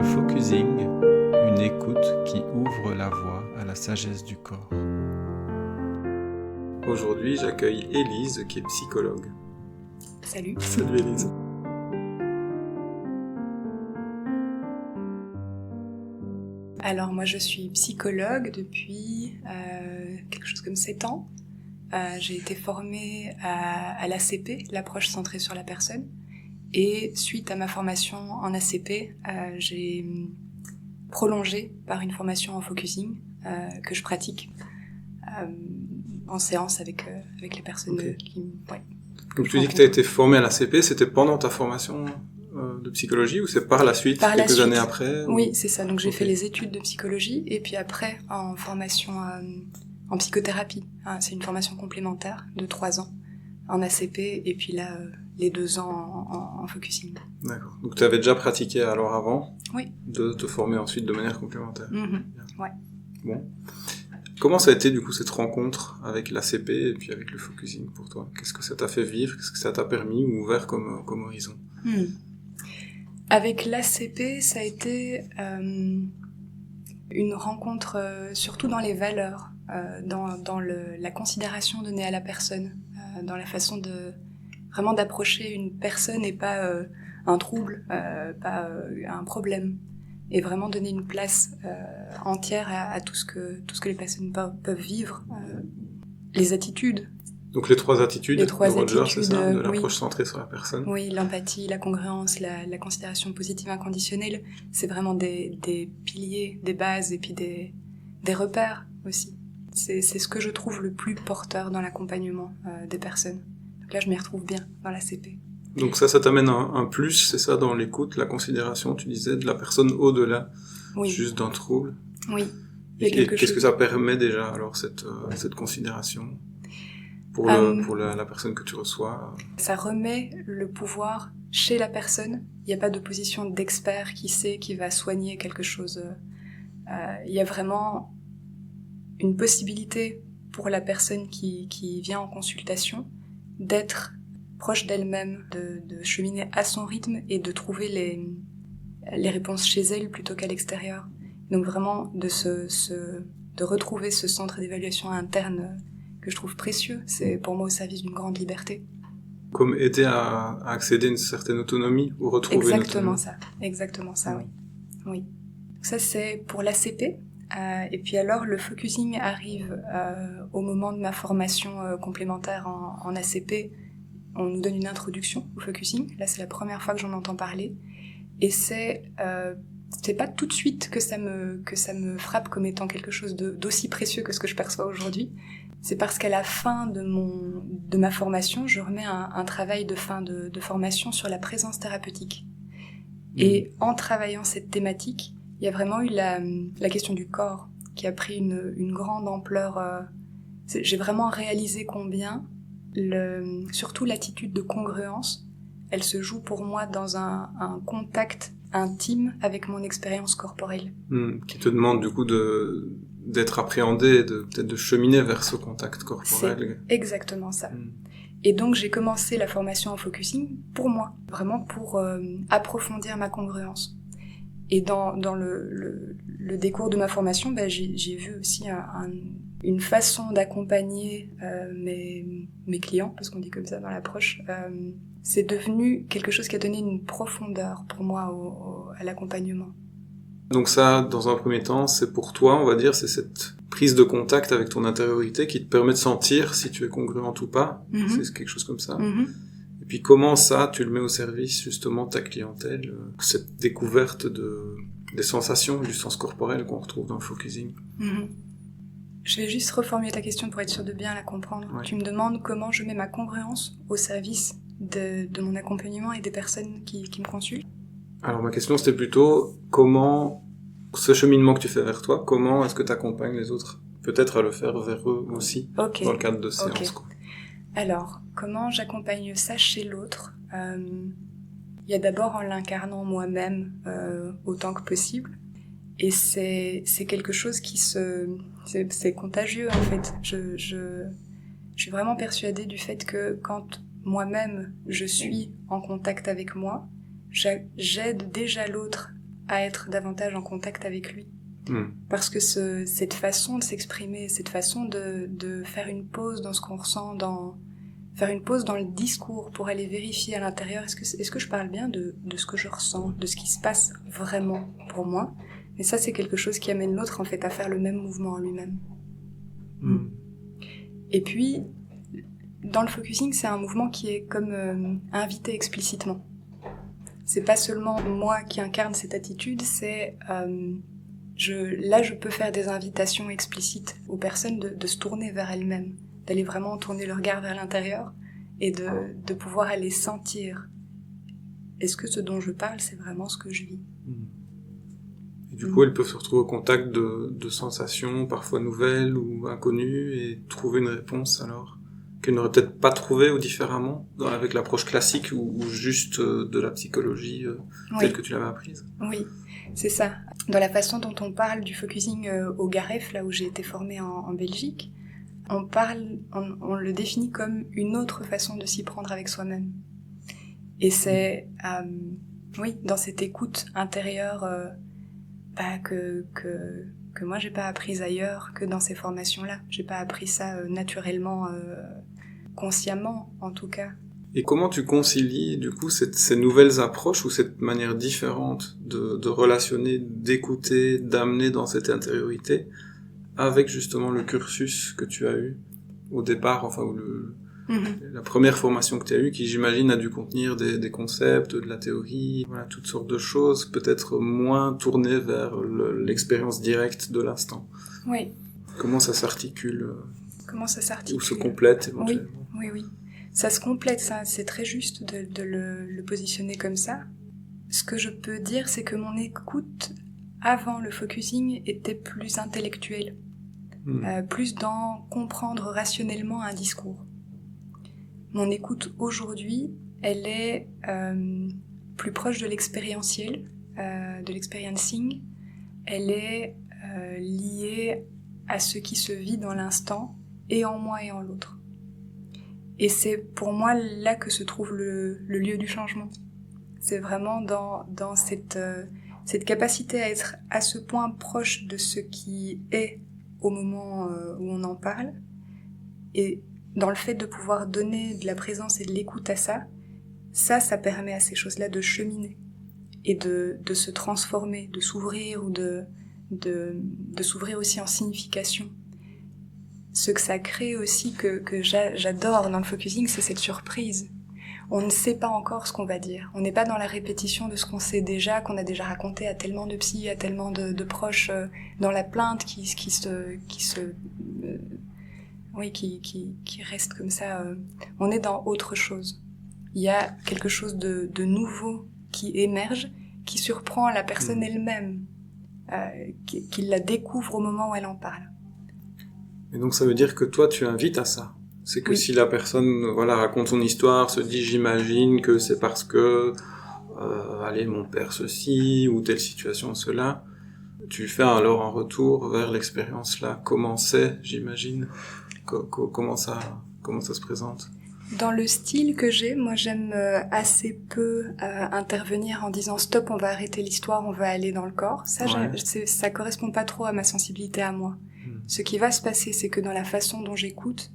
Le focusing, une écoute qui ouvre la voie à la sagesse du corps. Aujourd'hui, j'accueille Élise qui est psychologue. Salut. Salut Élise. Alors moi je suis psychologue depuis quelque chose comme 7 ans. J'ai été formée à l'ACP, l'approche centrée sur la personne. Et suite à ma formation en ACP, j'ai prolongé par une formation en focusing que je pratique en séance avec les personnes qui... Ouais, Donc tu dis que tu as été formée à l'ACP, c'était pendant ta formation de psychologie ou c'est par la suite, quelques années après Oui, c'est ça. Donc j'ai fait les études de psychologie et puis après en formation en psychothérapie. C'est une formation complémentaire de 3 ans en ACP et puis là les 2 ans en focusing. D'accord. Donc tu avais déjà pratiqué alors avant de te former ensuite de manière complémentaire. Ouais. Bon. Comment ça a été du coup cette rencontre avec l'ACP et puis avec le focusing pour toi? Qu'est-ce que ça t'a fait vivre? Qu'est-ce que ça t'a permis ou ouvert comme horizon? Avec l'ACP, ça a été une rencontre surtout dans les valeurs, dans la considération donnée à la personne, dans la façon vraiment d'approcher une personne et pas un trouble, pas un problème, et vraiment donner une place entière à tout ce que les personnes peuvent vivre, les attitudes. Donc les 3 attitudes de Roger, c'est ça, de l'approche centrée sur la personne. Oui, l'empathie, la congruence, la considération positive inconditionnelle, c'est vraiment des piliers, des bases et puis des repères aussi. C'est ce que je trouve le plus porteur dans l'accompagnement des personnes. Donc là, je m'y retrouve bien dans la CP. Donc ça t'amène un plus, c'est ça, dans l'écoute, la considération, tu disais, de la personne au-delà, juste d'un trouble. Oui. Et qu'est-ce que ça permet déjà, alors, cette considération pour la personne que tu reçois? Ça remet le pouvoir chez la personne. Il n'y a pas de position d'expert qui va soigner quelque chose. Il y a vraiment une possibilité pour la personne qui vient en consultation d'être proche d'elle-même, de cheminer à son rythme et de trouver les réponses chez elle plutôt qu'à l'extérieur. Donc vraiment de retrouver ce centre d'évaluation interne que je trouve précieux, c'est pour moi au service d'une grande liberté. Comme aider à accéder à une certaine autonomie ou retrouver une autonomie. Exactement ça, oui. Ça c'est pour l'ACP. Et puis alors le focusing arrive au moment de ma formation complémentaire en ACP. On nous donne une introduction au focusing. Là c'est la première fois que j'en entends parler. Et c'est pas tout de suite que ça me frappe comme étant quelque chose d'aussi précieux que ce que je perçois aujourd'hui. C'est parce qu'à la fin de ma formation, je remets un travail de fin de formation sur la présence thérapeutique. Et en travaillant cette thématique, il y a vraiment eu la question du corps qui a pris une grande ampleur. J'ai vraiment réalisé combien, surtout l'attitude de congruence, elle se joue pour moi dans un contact intime avec mon expérience corporelle. Qui te demande du coup d'être appréhendé, peut-être de cheminer vers ce contact corporel. C'est exactement ça. Et donc j'ai commencé la formation en focusing pour moi, vraiment pour approfondir ma congruence. Et dans le décours de ma formation, j'ai vu aussi une façon d'accompagner mes clients, parce qu'on dit comme ça dans l'approche. C'est devenu quelque chose qui a donné une profondeur pour moi à l'accompagnement. Donc ça, dans un premier temps, c'est pour toi, on va dire, c'est cette prise de contact avec ton intériorité qui te permet de sentir si tu es congruente ou pas. C'est quelque chose comme ça. Et puis comment ça, tu le mets au service justement de ta clientèle, cette découverte des sensations, du sens corporel qu'on retrouve dans le focusing. Je vais juste reformuler ta question pour être sûre de bien la comprendre. Ouais. Tu me demandes comment je mets ma congruence au service de mon accompagnement et des personnes qui me consultent. Alors ma question c'était plutôt comment ce cheminement que tu fais vers toi, comment est-ce que tu accompagnes les autres peut-être à le faire vers eux aussi dans le cadre de séances quoi. Alors, comment j'accompagne ça chez l'autre? Il y a d'abord en l'incarnant moi-même autant que possible. Et c'est quelque chose c'est contagieux en fait. Je suis vraiment persuadée du fait que quand moi-même je suis en contact avec moi, j'aide déjà l'autre à être davantage en contact avec lui. Parce que cette façon de s'exprimer, cette façon de faire une pause dans ce qu'on ressent, faire une pause dans le discours pour aller vérifier à l'intérieur, est-ce que je parle bien de ce que je ressens, de ce qui se passe vraiment pour moi. Mais ça, c'est quelque chose qui amène l'autre, en fait, à faire le même mouvement en lui-même. Et puis, dans le focusing, c'est un mouvement qui est comme invité explicitement. C'est pas seulement moi qui incarne cette attitude, c'est... Là, je peux faire des invitations explicites aux personnes de se tourner vers elles-mêmes, d'aller vraiment tourner le regard vers l'intérieur et de pouvoir aller sentir. Est-ce que ce dont je parle, c'est vraiment ce que je vis? Et du coup, elles peuvent se retrouver au contact de sensations parfois nouvelles ou inconnues et trouver une réponse alors qu'elles n'auraient peut-être pas trouvée ou différemment avec l'approche classique ou juste de la psychologie telle que tu l'avais apprise. Oui, c'est ça. Dans la façon dont on parle du focusing au GAREF, là où j'ai été formée en Belgique, on le définit comme une autre façon de s'y prendre avec soi-même. Et c'est, dans cette écoute intérieure que moi j'ai pas apprise ailleurs que dans ces formations-là. J'ai pas appris ça naturellement, consciemment en tout cas. Et comment tu concilies du coup ces nouvelles approches ou cette manière différente de relationner, d'écouter, d'amener dans cette intériorité avec justement le cursus que tu as eu au départ, enfin la première formation que tu as eue, qui j'imagine a dû contenir des concepts, de la théorie, voilà, toutes sortes de choses, peut-être moins tournées vers l'expérience directe de l'instant. Oui. Comment ça s'articule ou se complète éventuellement? Oui. Ça se complète, ça, c'est très juste de le positionner comme ça. Ce que je peux dire, c'est que mon écoute avant le focusing était plus intellectuelle, plus dans comprendre rationnellement un discours. Mon écoute aujourd'hui, elle est plus proche de l'expérientiel, de l'experiencing. Elle est liée à ce qui se vit dans l'instant, et en moi et en l'autre. Et c'est pour moi là que se trouve le lieu du changement. C'est vraiment dans cette capacité à être à ce point proche de ce qui est au moment où on en parle, et dans le fait de pouvoir donner de la présence et de l'écoute à ça permet à ces choses-là de cheminer et de se transformer, de s'ouvrir ou de s'ouvrir aussi en signification. Ce que ça crée aussi que j'adore dans le focusing, c'est cette surprise. On ne sait pas encore ce qu'on va dire. On n'est pas dans la répétition de ce qu'on sait déjà, qu'on a déjà raconté à tellement de psy, à tellement de proches, dans la plainte qui reste comme ça. On est dans autre chose. Il y a quelque chose de nouveau qui émerge, qui surprend la personne elle-même, qui la découvre au moment où elle en parle. Et donc ça veut dire que toi tu invites à ça. C'est que si la personne raconte son histoire, se dit j'imagine que c'est parce que mon père ceci ou telle situation cela, tu fais alors un retour vers l'expérience là. Comment c'est, j'imagine, comment ça se présente? Dans le style que j'ai, moi j'aime assez peu intervenir en disant stop, on va arrêter l'histoire, on va aller dans le corps. Ça correspond pas trop à ma sensibilité à moi. Ce qui va se passer, c'est que dans la façon dont j'écoute,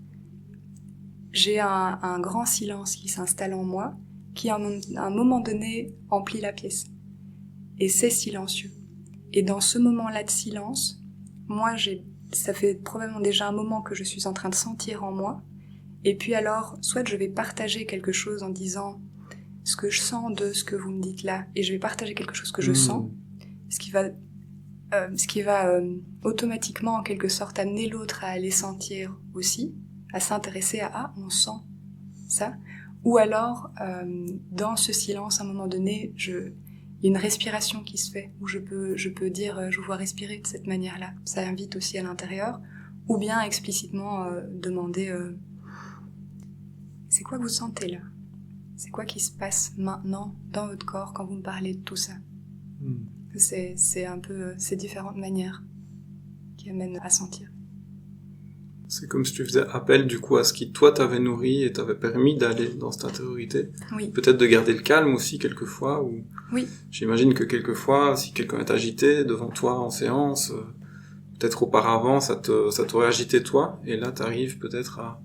j'ai un grand silence qui s'installe en moi, qui à un moment donné emplit la pièce. Et c'est silencieux. Et dans ce moment-là de silence, moi ça fait probablement déjà un moment que je suis en train de sentir en moi. Et puis alors, soit je vais partager quelque chose en disant ce que je sens de ce que vous me dites là, et je vais partager quelque chose que je sens, ce qui va automatiquement en quelque sorte amener l'autre à aller sentir aussi, à s'intéresser à on sent ça, ou alors dans ce silence à un moment donné il y a une respiration qui se fait, où je peux dire je vous vois respirer de cette manière-là, ça invite aussi à l'intérieur, ou bien explicitement demander c'est quoi que vous sentez là, c'est quoi qui se passe maintenant dans votre corps quand vous me parlez de tout ça. C'est un peu ces différentes manières qui amènent à sentir. C'est comme si tu faisais appel du coup à ce qui toi t'avait nourri et t'avait permis d'aller dans cette intériorité. Oui. Peut-être de garder le calme aussi quelquefois ou Oui. J'imagine que quelquefois, si quelqu'un est agité devant toi en séance, peut-être auparavant, ça t'aurait agité toi, et là, t'arrives peut-être à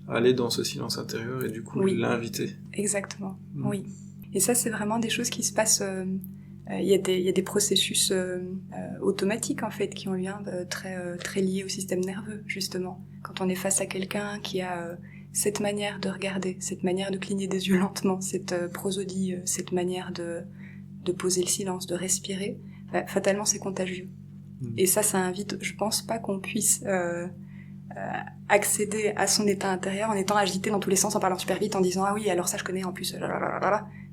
aller dans ce silence intérieur et du coup l'inviter. Exactement, oui. Et ça, c'est vraiment des choses qui se passent. Il y a des processus automatiques en fait qui ont lien très liés au système nerveux justement. Quand on est face à quelqu'un qui a cette manière de regarder, cette manière de cligner des yeux lentement, cette prosodie, cette manière de poser le silence, de respirer, fatalement c'est contagieux. Et ça invite, je pense pas qu'on puisse accéder à son état intérieur en étant agité dans tous les sens, en parlant super vite, en disant ah oui alors ça je connais en plus,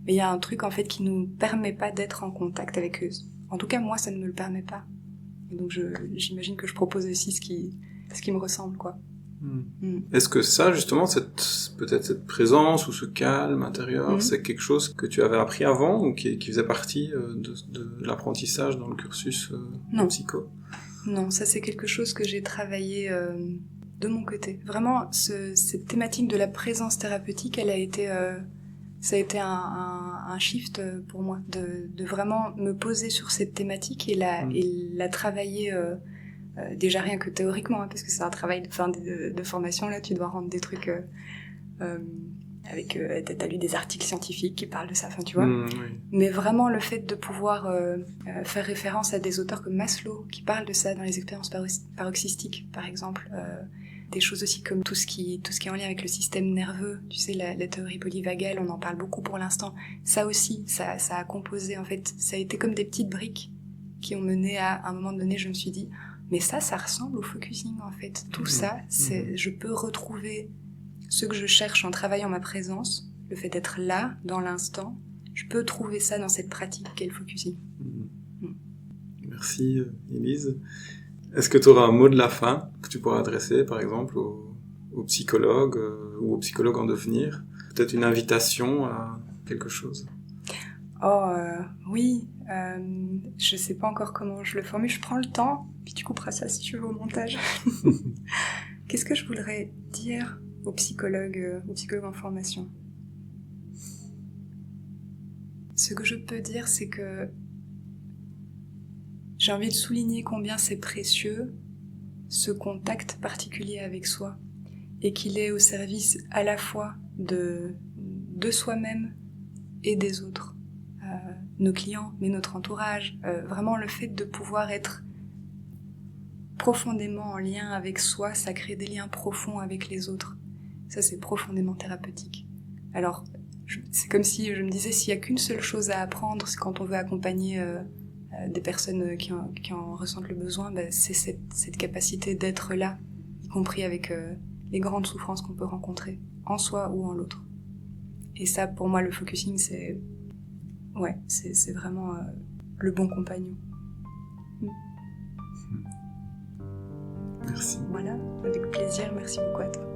mais il y a un truc en fait qui nous permet pas d'être en contact avec eux. En tout cas moi ça ne me le permet pas. Et donc j'imagine que je propose aussi ce qui me ressemble quoi. Est-ce que ça justement, peut-être cette présence ou ce calme intérieur, c'est quelque chose que tu avais appris avant ou qui faisait partie de l'apprentissage dans le cursus de psycho? Non, ça c'est quelque chose que j'ai travaillé de mon côté. Vraiment, cette thématique de la présence thérapeutique, ça a été un shift pour moi, de vraiment me poser sur cette thématique et la travailler déjà rien que théoriquement, hein, parce que c'est un travail de formation, là tu dois rendre des trucs avec t'as lu des articles scientifiques qui parlent de ça, enfin tu vois. Oui. Mais vraiment le fait de pouvoir faire référence à des auteurs comme Maslow qui parlent de ça dans les expériences paroxystiques par exemple, des choses aussi comme tout ce qui est en lien avec le système nerveux, tu sais la théorie polyvagale, on en parle beaucoup pour l'instant. Ça aussi, ça a composé en fait, ça a été comme des petites briques qui ont mené à un moment donné, je me suis dit mais ça ressemble au focusing en fait. Tout ça, je peux retrouver ce que je cherche en travaillant ma présence, le fait d'être là, dans l'instant, je peux trouver ça dans cette pratique qu'est le focusing. Merci Élise. Est-ce que tu auras un mot de la fin que tu pourras adresser par exemple aux psychologues ou aux psychologues en devenir? Peut-être une invitation à quelque chose? Oui, je sais pas encore comment je le formule, je prends le temps, puis tu couperas ça si tu veux au montage. Qu'est-ce que je voudrais dire aux psychologues en formation? Ce que je peux dire, c'est que j'ai envie de souligner combien c'est précieux ce contact particulier avec soi et qu'il est au service à la fois de soi-même et des autres. Nos clients, mais notre entourage, vraiment le fait de pouvoir être profondément en lien avec soi, ça crée des liens profonds avec les autres. Ça, c'est profondément thérapeutique. Alors, c'est comme si je me disais, s'il n'y a qu'une seule chose à apprendre, c'est quand on veut accompagner des personnes qui en ressentent le besoin, c'est cette capacité d'être là, y compris avec les grandes souffrances qu'on peut rencontrer, en soi ou en l'autre. Et ça, pour moi, le focusing, c'est vraiment le bon compagnon. Merci. Voilà, avec plaisir, merci beaucoup à toi.